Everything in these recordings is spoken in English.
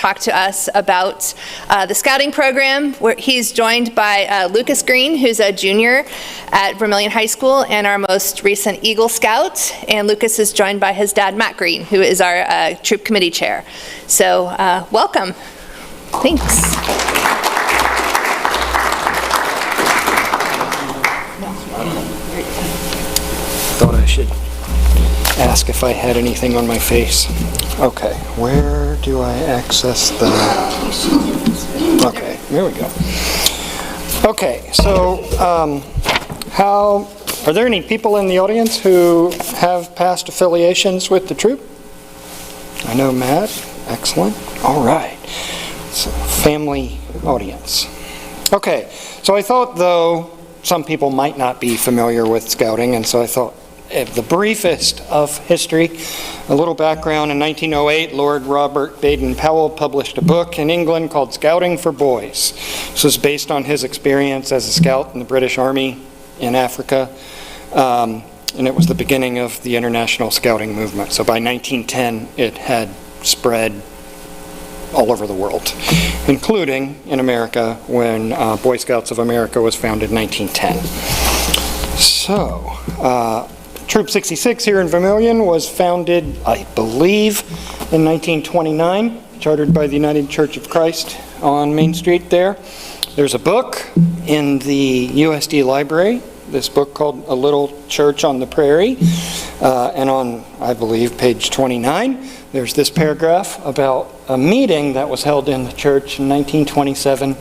talk to us about the scouting program. He's joined by Lucas Green, who's a junior at Vermillion High School and our most recent Eagle Scout. And Lucas is joined by his dad, Matt Green, who is our troop committee chair. So welcome. Thanks. Thought I should ask if I had anything on my face. Okay, where do I access the... Okay, there we go. Okay, so are there any people in the audience who have past affiliations with the troop? I know Matt. Excellent. All right. It's a family audience. Okay, so I thought, though, some people might not be familiar with scouting, and so I thought the briefest of history, a little background. In 1908, Lord Robert Baden-Powell published a book in England called Scouting for Boys. This was based on his experience as a scout in the British Army in Africa, and it was the beginning of the international scouting movement. So by 1910, it had spread all over the world, including in America when Boy Scouts of America was founded in 1910. So, Troop 66 here in Vermillion was founded, I believe, in 1929, chartered by the United Church of Christ on Main Street there. There's a book in the USD library, this book called A Little Church on the Prairie, and on, I believe, page 29, there's this paragraph about a meeting that was held in the church in 1927,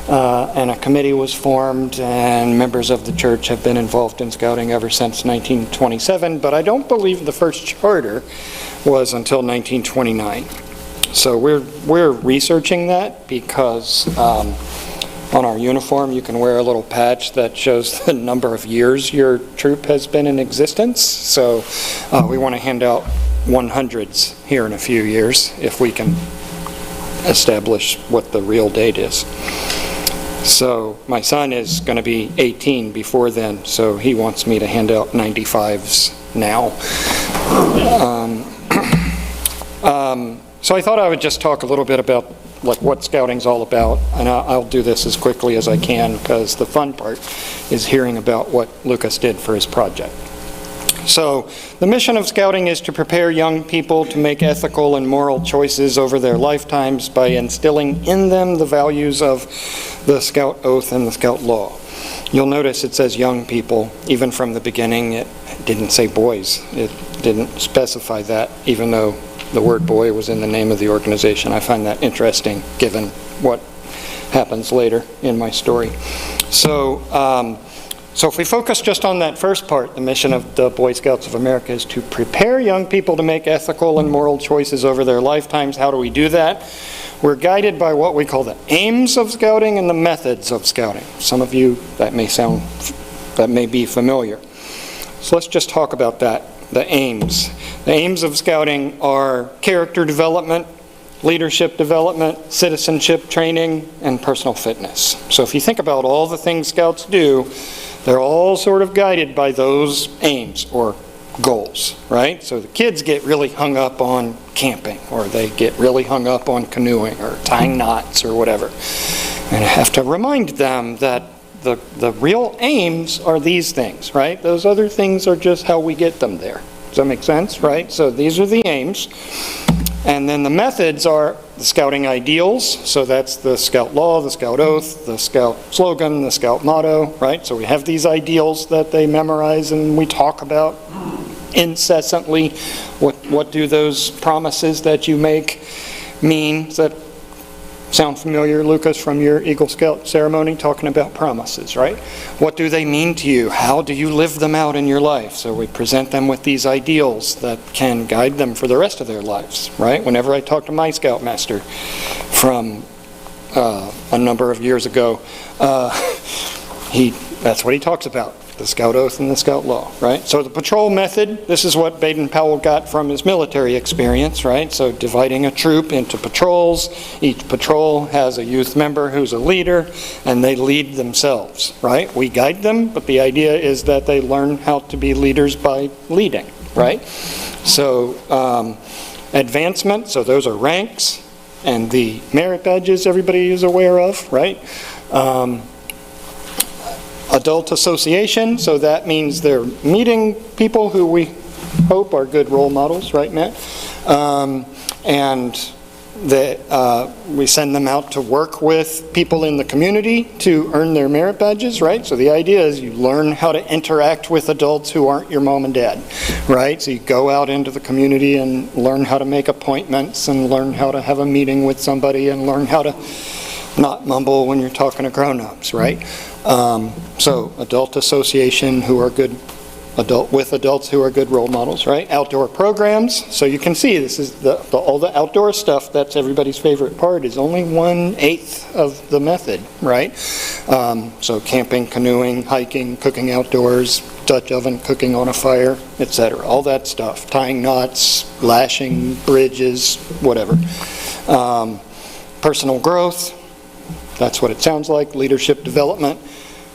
and a committee was formed, and members of the church have been involved in scouting ever since 1927, but I don't believe the first charter was until 1929. So we're researching that because on our uniform you can wear a little patch that shows the number of years your troop has been in existence. So we want to hand out 100s here in a few years if we can establish what the real date is. So my son is going to be 18 before then, so he wants me to hand out 95s now. So I thought I would just talk a little bit about what scouting's all about, and I'll do this as quickly as I can because the fun part is hearing about what Lucas did for his project. So the mission of scouting is to prepare young people to make ethical and moral choices over their lifetimes by instilling in them the values of the Scout Oath and the Scout Law. You'll notice it says young people. Even from the beginning, it didn't say boys. It didn't specify that, even though the word boy was in the name of the organization. I find that interesting, given what happens later in my story. So if we focus just on that first part, the mission of the Boy Scouts of America is to prepare young people to make ethical and moral choices over their lifetimes. How do we do that? We're guided by what we call the aims of scouting and the methods of scouting. Some of you, that may be familiar. So let's just talk about that, the aims. The aims of scouting are character development, leadership development, citizenship training, and personal fitness. So if you think about all the things scouts do, they're all sort of guided by those aims or goals, right? So the kids get really hung up on camping, or they get really hung up on canoeing or tying knots or whatever. And I have to remind them that the real aims are these things, right? Those other things are just how we get them there. Does that make sense, right? So these are the aims. And then the methods are the scouting ideals. So that's the Scout Law, the Scout Oath, the Scout slogan, the Scout motto, right? So we have these ideals that they memorize and we talk about incessantly. What do those promises that you make mean? Does that sound familiar, Lucas, from your Eagle Scout ceremony, talking about promises, right? What do they mean to you? How do you live them out in your life? So we present them with these ideals that can guide them for the rest of their lives, right? Whenever I talk to my Scoutmaster from a number of years ago, that's what he talks about. The Scout Oath and the Scout Law, right? So the patrol method, this is what Baden-Powell got from his military experience, right? So dividing a troop into patrols. Each patrol has a youth member who's a leader, and they lead themselves, right? We guide them, but the idea is that they learn how to be leaders by leading, right? So advancement, so those are ranks. and the merit badges everybody is aware of, right? Adult association, so that means they're meeting people who we hope are good role models, right, Matt? And we send them out to work with people in the community to earn their merit badges, right? So the idea is you learn how to interact with adults who aren't your mom and dad, right? So you go out into the community and learn how to make appointments and learn how to have a meeting with somebody and learn how to not mumble when you're talking to grown-ups, right? So adult association who are good with adults who are good role models, right? Outdoor programs. So you can see this is all the outdoor stuff. That's everybody's favorite part. Is only 1/8 of the method, right? So camping, canoeing, hiking, cooking outdoors, Dutch oven, cooking on a fire, etc. All that stuff. Tying knots, lashing bridges, whatever. Personal growth. That's what it sounds like. Leadership development.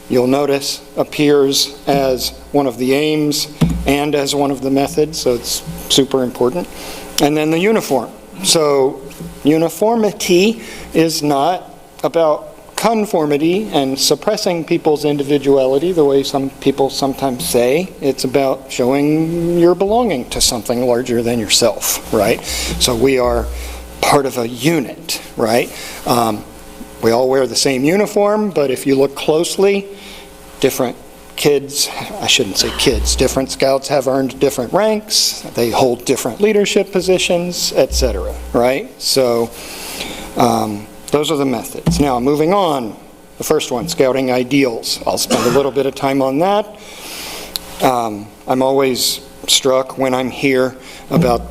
You'll notice appears as one of the aims and as one of the methods, so it's super important. And then the uniform. So uniformity is not about conformity and suppressing people's individuality the way some people sometimes say. It's about showing you're belonging to something larger than yourself, right? So we are part of a unit, right? We all wear the same uniform, but if you look closely, different kids, I shouldn't say kids, different scouts have earned different ranks, they hold different leadership positions, etc., right? So those are the methods. Now, moving on, the first one, scouting ideals. I'll spend a little bit of time on that. I'm always struck when I'm here about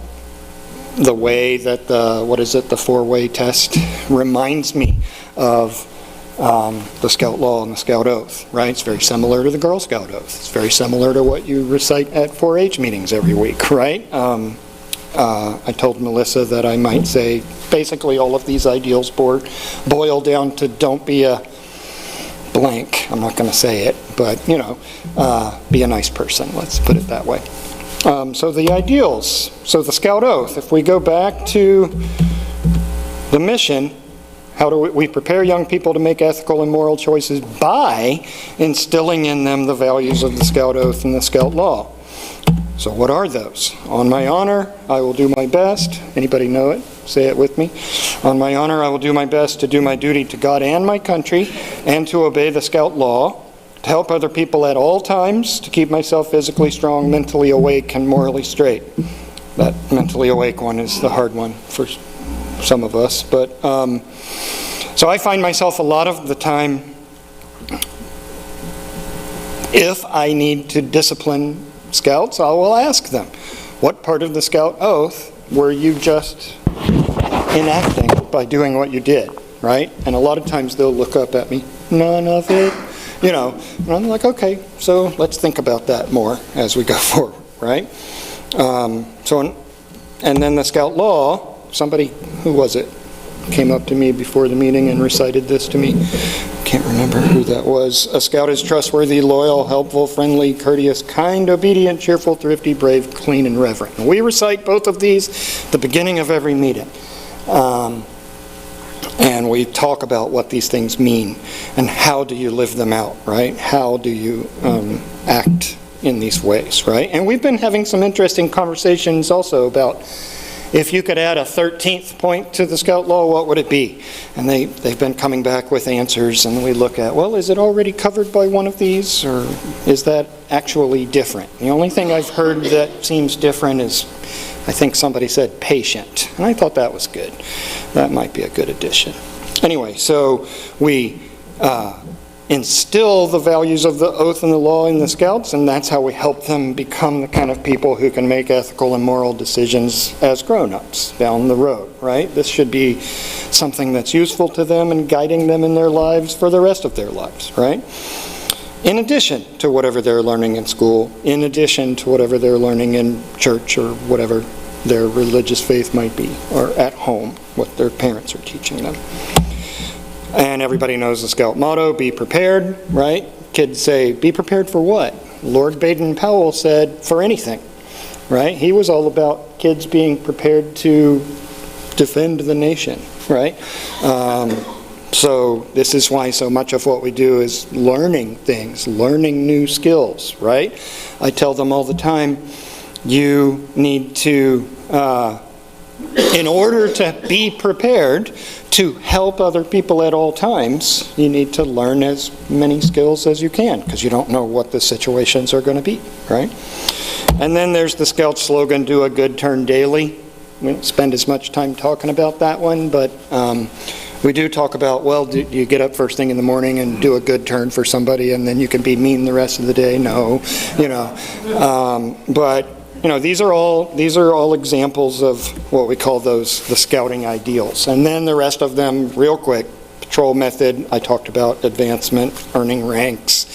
the way that the four-way test reminds me of the Scout Law and the Scout Oath, right? It's very similar to the Girl Scout Oath. It's very similar to what you recite at 4-H meetings every week, right? I told Melissa that I might say basically all of these ideals boil down to don't be a blank. I'm not going to say it, but, be a nice person. Let's put it that way. So the ideals. So the Scout Oath, if we go back to the mission, how do we prepare young people to make ethical and moral choices by instilling in them the values of the Scout Oath and the Scout Law. So what are those? On my honor, I will do my best. Anybody know it? Say it with me. On my honor, I will do my best to do my duty to God and my country and to obey the Scout Law, to help other people at all times, to keep myself physically strong, mentally awake, and morally straight. That mentally awake one is the hard one for some of us. But so I find myself a lot of the time, if I need to discipline scouts, I will ask them, what part of the Scout Oath were you just enacting by doing what you did, right? And a lot of times they'll look up at me, none of it. And I'm like, okay, so let's think about that more as we go forward, right? And then the Scout Law, somebody, who was it, came up to me before the meeting and recited this to me. Can't remember who that was. A scout is trustworthy, loyal, helpful, friendly, courteous, kind, obedient, cheerful, thrifty, brave, clean, and reverent. And we recite both of these at the beginning of every meeting. And we talk about what these things mean and how do you live them out, right? How do you act in these ways, right? And we've been having some interesting conversations also about if you could add a 13th point to the Scout Law, what would it be? And they've been coming back with answers, and we look at, well, is it already covered by one of these, or is that actually different? The only thing I've heard that seems different is, I think somebody said patient, and I thought that was good. That might be a good addition. Anyway, so we instill the values of the oath and the law in the scouts, and that's how we help them become the kind of people who can make ethical and moral decisions as grown-ups down the road, right? This should be something that's useful to them and guiding them in their lives for the rest of their lives, right? In addition to whatever they're learning in school, in addition to whatever they're learning in church or whatever their religious faith might be, or at home, what their parents are teaching them. And everybody knows the Scout motto, be prepared, right? Kids say, be prepared for what? Lord Baden-Powell said, for anything, right? He was all about kids being prepared to defend the nation, right? So this is why so much of what we do is learning things, learning new skills, right? I tell them all the time, you need to, in order to be prepared to help other people at all times, you need to learn as many skills as you can, because you don't know what the situations are going to be, right? And then there's the Scout slogan, do a good turn daily. We don't spend as much time talking about that one, but we do talk about, well, do you get up first thing in the morning and do a good turn for somebody and then you can be mean the rest of the day? No, you know. But you know, these are all examples of what we call the scouting ideals. And then the rest of them, real quick, patrol method, I talked about advancement, earning ranks,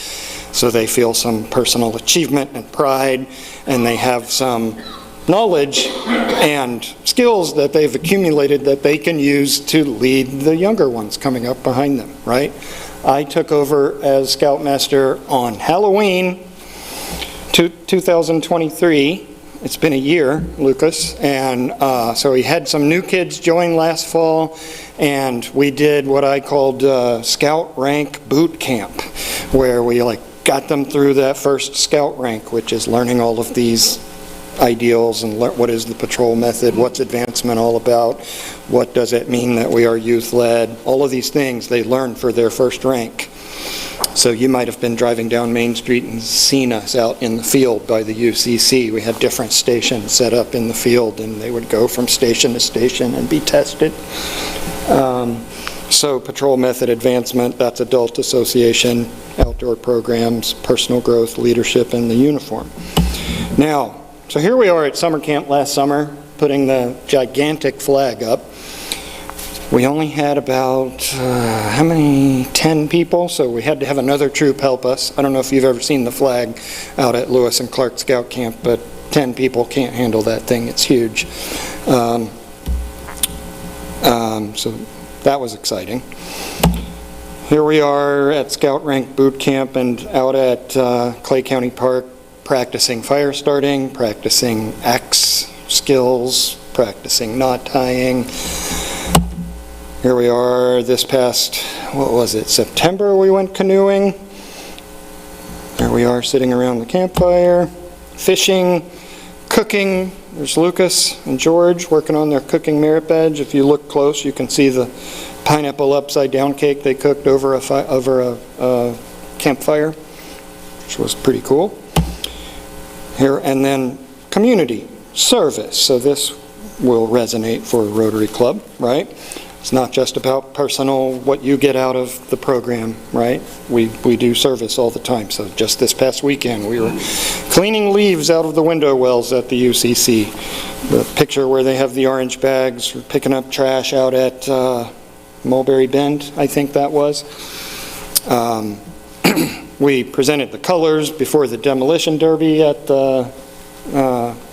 so they feel some personal achievement and pride, and they have some knowledge and skills that they've accumulated that they can use to lead the younger ones coming up behind them, right? I took over as Scoutmaster on Halloween 2023. It's been a year, Lucas, and so we had some new kids join last fall, and we did what I called Scout Rank Boot Camp, where we got them through that first Scout rank, which is learning all of these ideals and what is the patrol method, what's advancement all about, what does it mean that we are youth-led, all of these things they learn for their first rank. So you might have been driving down Main Street and seen us out in the field by the UCC. We had different stations set up in the field, and they would go from station to station and be tested. So patrol method advancement, that's adult association, outdoor programs, personal growth, leadership, and the uniform. Now, so here we are at summer camp last summer, putting the gigantic flag up. We only had about, 10 people, so we had to have another troop help us. I don't know if you've ever seen the flag out at Lewis and Clark Scout Camp, but 10 people can't handle that thing. It's huge. So that was exciting. Here we are at Scout Rank Boot Camp and out at Clay County Park, practicing fire starting, practicing axe skills, practicing knot tying. Here we are this past, September we went canoeing. There we are sitting around the campfire, fishing, cooking. There's Lucas and George working on their cooking merit badge. If you look close, you can see the pineapple upside down cake they cooked over a campfire, which was pretty cool. Here, and then community service. So this will resonate for Rotary Club, right? It's not just about personal, what you get out of the program, right? We do service all the time. So just this past weekend, we were cleaning leaves out of the window wells at the UCC. The picture where they have the orange bags, picking up trash out at Mulberry Bend, I think that was. We presented the colors before the demolition derby at the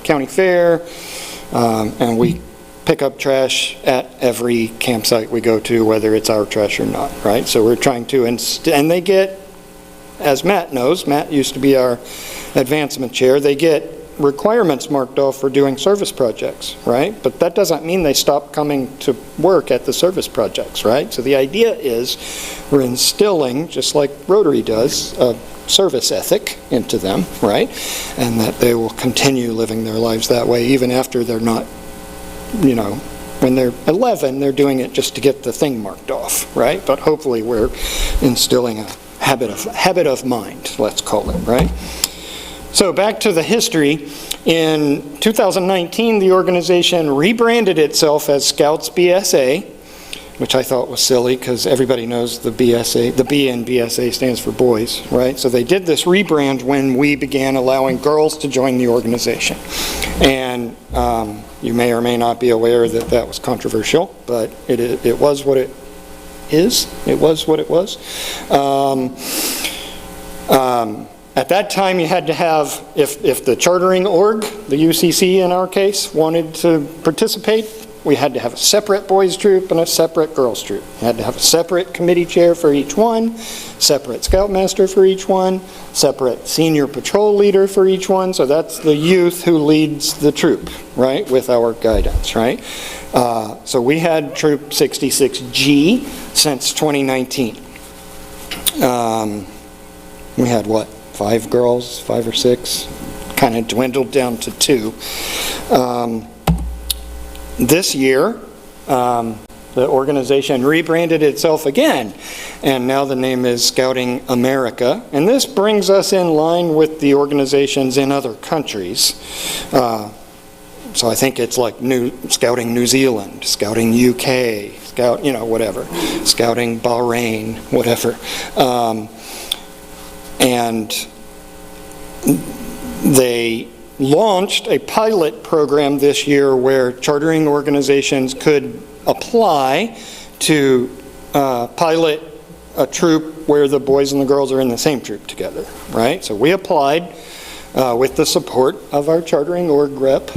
county fair, and we pick up trash at every campsite we go to, whether it's our trash or not, right? So we're trying to, and they get, as Matt knows, Matt used to be our advancement chair, they get requirements marked off for doing service projects, right? But that doesn't mean they stop coming to work at the service projects, right? So the idea is we're instilling, just like Rotary does, a service ethic into them, right? And that they will continue living their lives that way even after they're not, you know, when they're 11, they're doing it just to get the thing marked off, right? But hopefully we're instilling a habit of mind, let's call it, right? So back to the history. In 2019, the organization rebranded itself as Scouts BSA, which I thought was silly because everybody knows the BSA, the B in BSA stands for boys, right? So they did this rebrand when we began allowing girls to join the organization. And you may or may not be aware that that was controversial, but it was what it is. It was what it was. At that time, you had to have, if the chartering org, the UCC in our case, wanted to participate, we had to have a separate boys troop and a separate girls troop. We had to have a separate committee chair for each one, separate Scoutmaster for each one, separate senior patrol leader for each one. So that's the youth who leads the troop, right, with our guidance, right? So we had Troop 66G since 2019. We had what, 5 girls, 5 or 6? Kind of dwindled down to 2. This year, the organization rebranded itself again, and now the name is Scouting America, and this brings us in line with the organizations in other countries. So I think it's like Scouting New Zealand, Scouting UK, Scout, whatever, Scouting Bahrain, whatever. And they launched a pilot program this year where chartering organizations could apply to pilot a troop where the boys and the girls are in the same troop together, right? So we applied with the support of our chartering org rep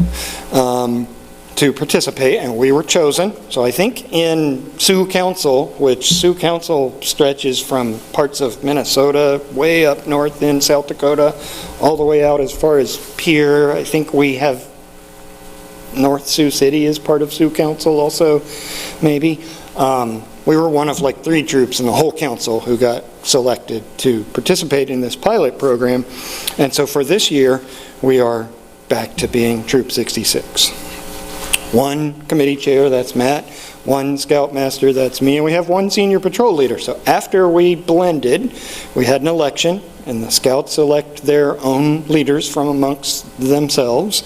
to participate, and we were chosen. So I think in Sioux Council, which Sioux Council stretches from parts of Minnesota way up north in South Dakota, all the way out as far as Pierre. I think we have North Sioux City as part of Sioux Council also, maybe. We were one of like 3 troops in the whole council who got selected to participate in this pilot program. And so for this year, we are back to being Troop 66. 1 committee chair, that's Matt, 1 Scoutmaster, that's me, and we have 1 senior patrol leader. So after we blended, we had an election, and the Scouts elect their own leaders from amongst themselves,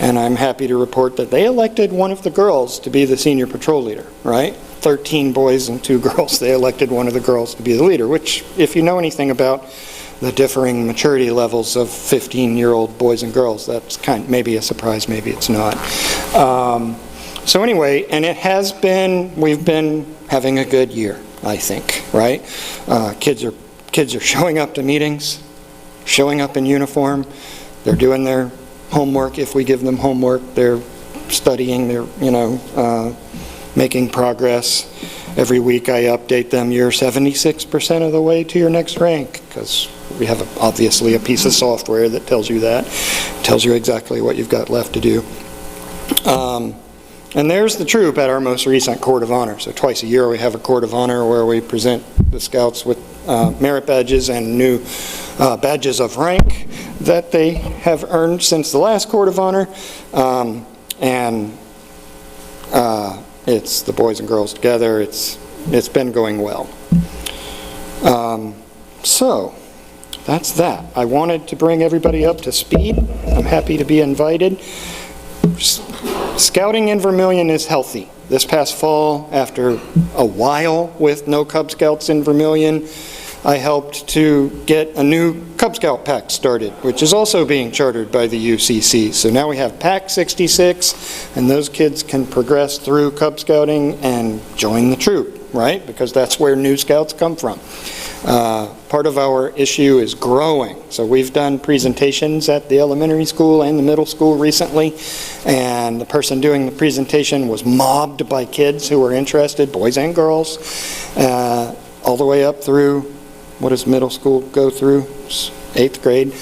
and I'm happy to report that they elected one of the girls to be the senior patrol leader, right? 13 boys and 2 girls, they elected one of the girls to be the leader, which, if you know anything about the differing maturity levels of 15-year-old boys and girls, that's maybe a surprise, maybe it's not. So anyway, and we've been having a good year, I think, right? Kids are showing up to meetings, showing up in uniform, they're doing their homework if we give them homework, they're studying, they're, making progress. Every week I update them, you're 76% of the way to your next rank, because we have obviously a piece of software that tells you that, tells you exactly what you've got left to do. And there's the troop at our most recent Court of Honor. So twice a year we have a Court of Honor where we present the Scouts with merit badges and new badges of rank that they have earned since the last Court of Honor. It's the boys and girls together. It's been going well. So that's that. I wanted to bring everybody up to speed. I'm happy to be invited. Scouting in Vermillion is healthy. This past fall, after a while with no Cub Scouts in Vermillion, I helped to get a new Cub Scout pack started, which is also being chartered by the UCC. So now we have Pack 66, and those kids can progress through Cub Scouting and join the troop, right? Because that's where new Scouts come from. Part of our issue is growing. So we've done presentations at the elementary school and the middle school recently, and the person doing the presentation was mobbed by kids who were interested, boys and girls, all the way up through, what does middle school go through? 8th grade.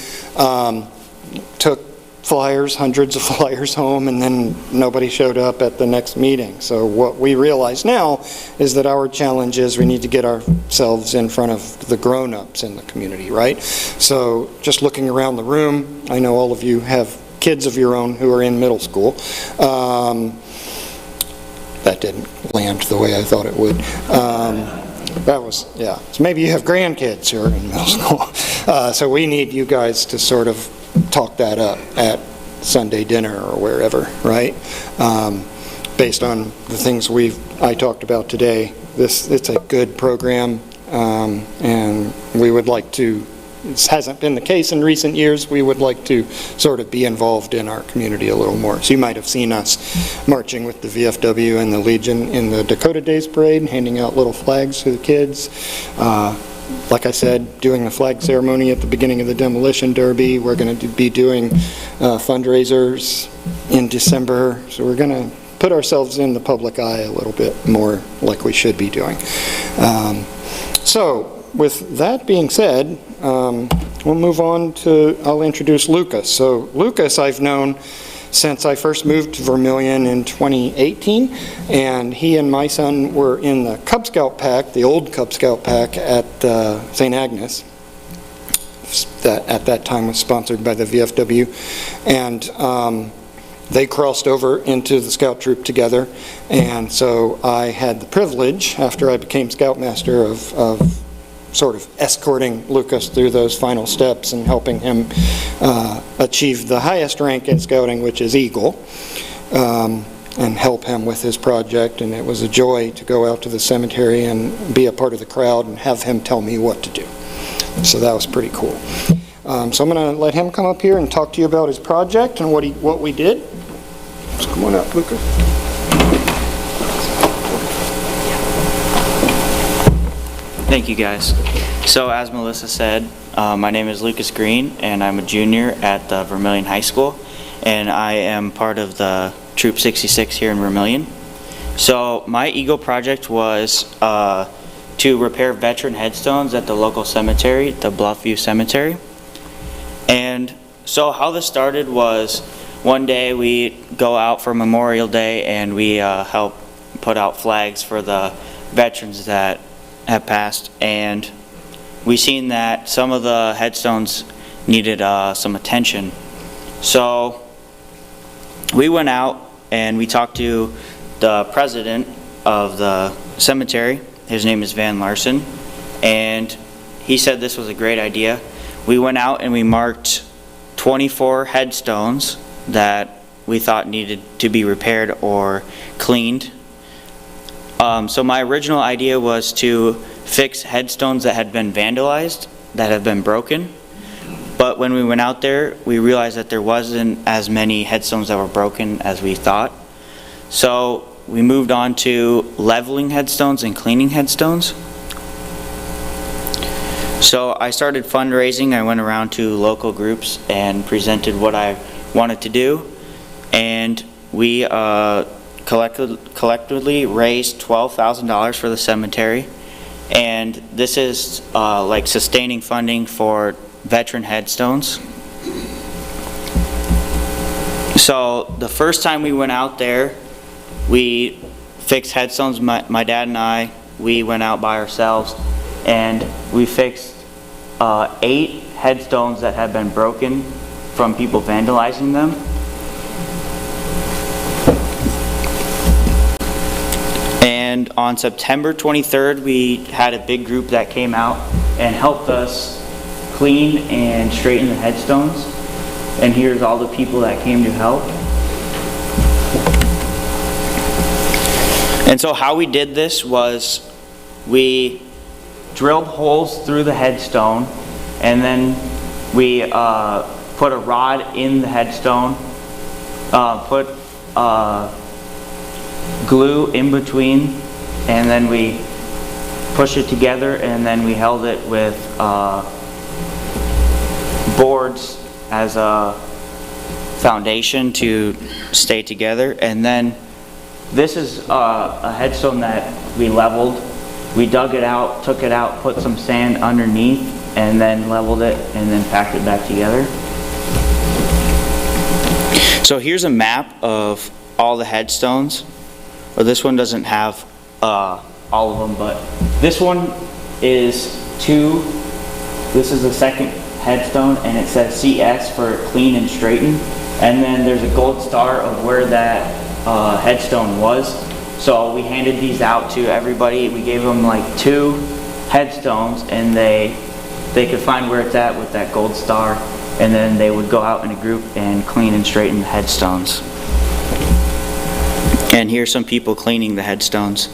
Took flyers, hundreds of flyers home, and then nobody showed up at the next meeting. So what we realize now is that our challenge is we need to get ourselves in front of the grown-ups in the community, right? So just looking around the room, I know all of you have kids of your own who are in middle school. That didn't land the way I thought it would. So maybe you have grandkids who are in middle school. So we need you guys to sort of talk that up at Sunday dinner or wherever, right? Based on the things I talked about today, it's a good program, and we would like to, this hasn't been the case in recent years, we would like to sort of be involved in our community a little more. So you might have seen us marching with the VFW and the Legion in the Dakota Days Parade, handing out little flags to the kids. Like I said, doing the flag ceremony at the beginning of the Demolition Derby. We're going to be doing fundraisers in December. So we're going to put ourselves in the public eye a little bit more like we should be doing. So with that being said, we'll move on to, I'll introduce Lucas. So Lucas I've known since I first moved to Vermillion in 2018, and he and my son were in the Cub Scout pack, the old Cub Scout pack at St. Agnes. That at that time was sponsored by the VFW, and they crossed over into the Scout troop together, and so I had the privilege, after I became Scoutmaster, of sort of escorting Lucas through those final steps and helping him achieve the highest rank in Scouting, which is Eagle, and help him with his project. And it was a joy to go out to the cemetery and be a part of the crowd and have him tell me what to do. So that was pretty cool. So I'm going to let him come up here and talk to you about his project and what we did. So come on up, Lucas. Thank you, guys. So as Melissa said, my name is Lucas Green, and I'm a junior at the Vermillion High School, and I am part of the Troop 66 here in Vermillion. So my Eagle project was to repair veteran headstones at the local cemetery, the Bluffview Cemetery. And so how this started was, one day we go out for Memorial Day and we help put out flags for the veterans that have passed, and we seen that some of the headstones needed some attention. So we went out and we talked to the president of the cemetery. His name is Van Larson, and he said this was a great idea. We went out and we marked 24 headstones that we thought needed to be repaired or cleaned. So my original idea was to fix headstones that had been vandalized, that have been broken. But when we went out there, we realized that there wasn't as many headstones that were broken as we thought. So we moved on to leveling headstones and cleaning headstones. So I started fundraising. I went around to local groups and presented what I wanted to do. And we collectively raised $12,000 for the cemetery, and this is like sustaining funding for veteran headstones. So the first time we went out there, we fixed headstones. My dad and I, we went out by ourselves, and we fixed 8 headstones that had been broken from people vandalizing them. And on September 23rd, we had a big group that came out and helped us clean and straighten the headstones. And here's all the people that came to help. And so how we did this was we drilled holes through the headstone, and then we put a rod in the headstone, put glue in between, and then we pushed it together, and then we held it with boards as a foundation to stay together. And then this is a headstone that we leveled. We dug it out, took it out, put some sand underneath, and then leveled it, and then packed it back together. So here's a map of all the headstones. Well, this one doesn't have all of them, but this one is 2. This is the second headstone, and it says CS for clean and straighten. And then there's a gold star of where that headstone was. So we handed these out to everybody. We gave them like 2 headstones, and they could find where it's at with that gold star, and then they would go out in a group and clean and straighten the headstones. And here's some people cleaning the headstones.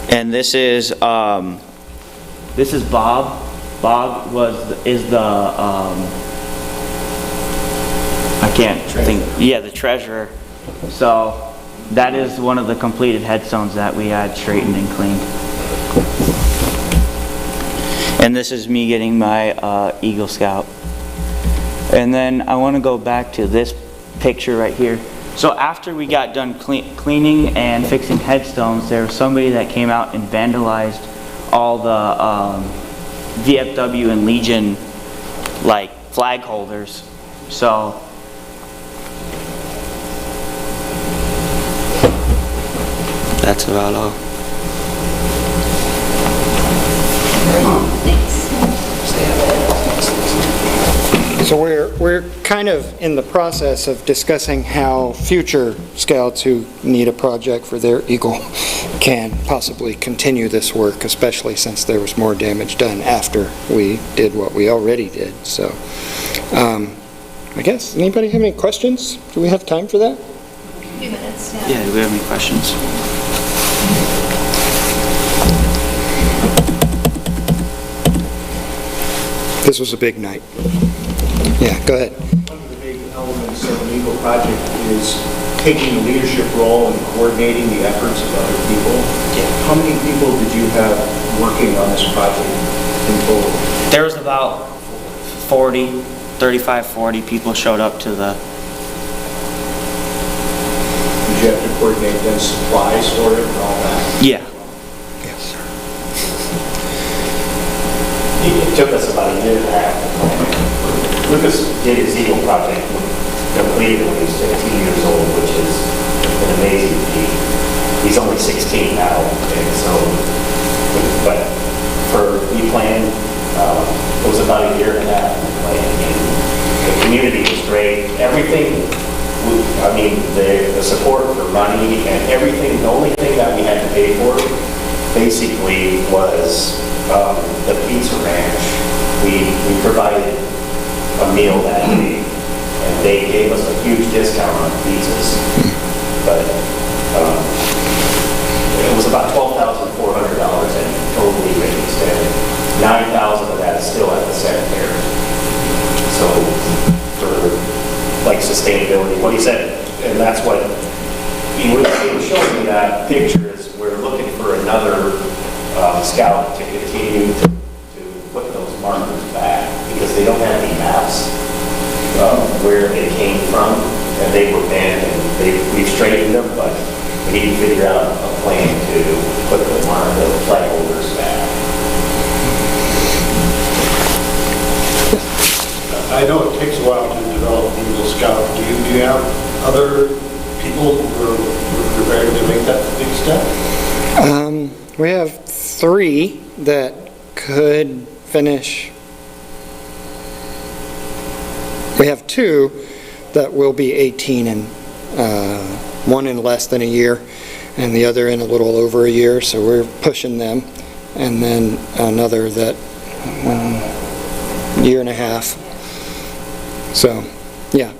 And this is Bob. Bob is the I can't think. Yeah, the treasurer. So that is one of the completed headstones that we had straightened and cleaned. And this is me getting my Eagle Scout. And then I want to go back to this picture right here. So after we got done cleaning and fixing headstones, there was somebody that came out and vandalized all the VFW and Legion like flag holders. So that's about all. So we're kind of in the process of discussing how future scouts who need a project for their Eagle can possibly continue this work, especially since there was more damage done after we did what we already did. So I guess, anybody have any questions? Do we have time for that? A few minutes, yeah. Yeah, do we have any questions? This was a big night. Yeah, go ahead. One of the big elements of an Eagle project is taking the leadership role and coordinating the efforts of other people. How many people did you have working on this project in total? There was about 35, 40 people showed up to the... Did you have to coordinate then supplies for it and all that? Yeah. Yes, sir. It took us about a year and a half to plan. Lucas did his Eagle project, completed when he was 15 years old, which is an amazing feat. He's only 16 now, and so, but we planned, it was about a year and a half to plan, and the community was great. Everything, I mean, the support for money and everything, the only thing that we had to pay for basically was the pizza ranch. We provided a meal that day, and they gave us a huge discount on pizzas. But it was about $12,400 in totally raised, and $9,000 of that is still at the cemetery. So for like sustainability, what he said, and that's what he was showing me that picture is we're looking for another scout to continue to put those markers back, because they don't have any maps where they came from, and they were banned, and we've straightened them, but we need to figure out a plan to put the flag holders back. I know it takes a while to develop Eagle Scout. Do you have other people who are prepared to make that big step? We have 3 that could finish. We have 2 that will be 18, and one in less than a year and the other in a little over a year, so we're pushing them. And then another that year and a half. So yeah,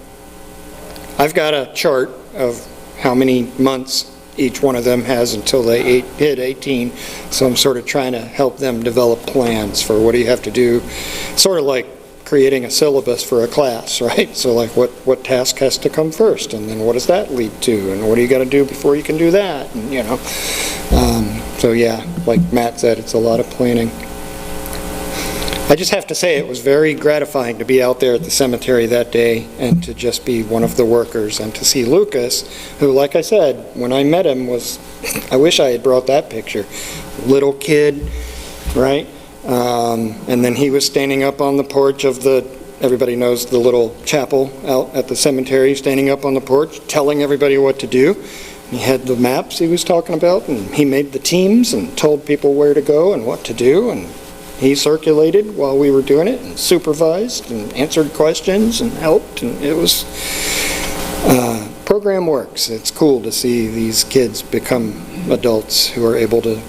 I've got a chart of how many months each one of them has until they hit 18, so I'm sort of trying to help them develop plans for what do you have to do, sort of like creating a syllabus for a class, right? So like what task has to come first, and then what does that lead to, and what do you got to do before you can do that, and you know. So yeah, like Matt said, it's a lot of planning. I just have to say it was very gratifying to be out there at the cemetery that day and to just be one of the workers, and to see Lucas, who, like I said, when I met him was, I wish I had brought that picture. Little kid, right? And then he was standing up on the porch of everybody knows the little chapel out at the cemetery, standing up on the porch, telling everybody what to do. He had the maps he was talking about, and he made the teams and told people where to go and what to do, and he circulated while we were doing it, and supervised and answered questions and helped, and it was, program works. It's cool to see these kids become adults who are able to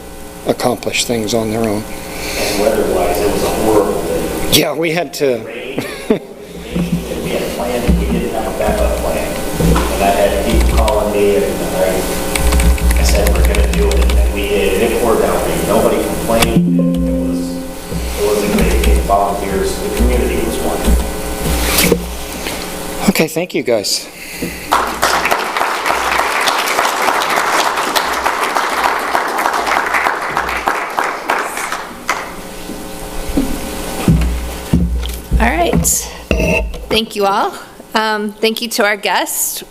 accomplish things on their own. And weather-wise, it was a horrible day. Yeah, we had to. Rain, and we had a plan, and we didn't have a backup plan. And I had people calling me, and I said, we're going to do it, and we did. It poured down rain. Nobody complained. It was a great day. Volunteers, the community was wonderful. Okay, thank you guys. All right. Thank you all. Thank you to our guests.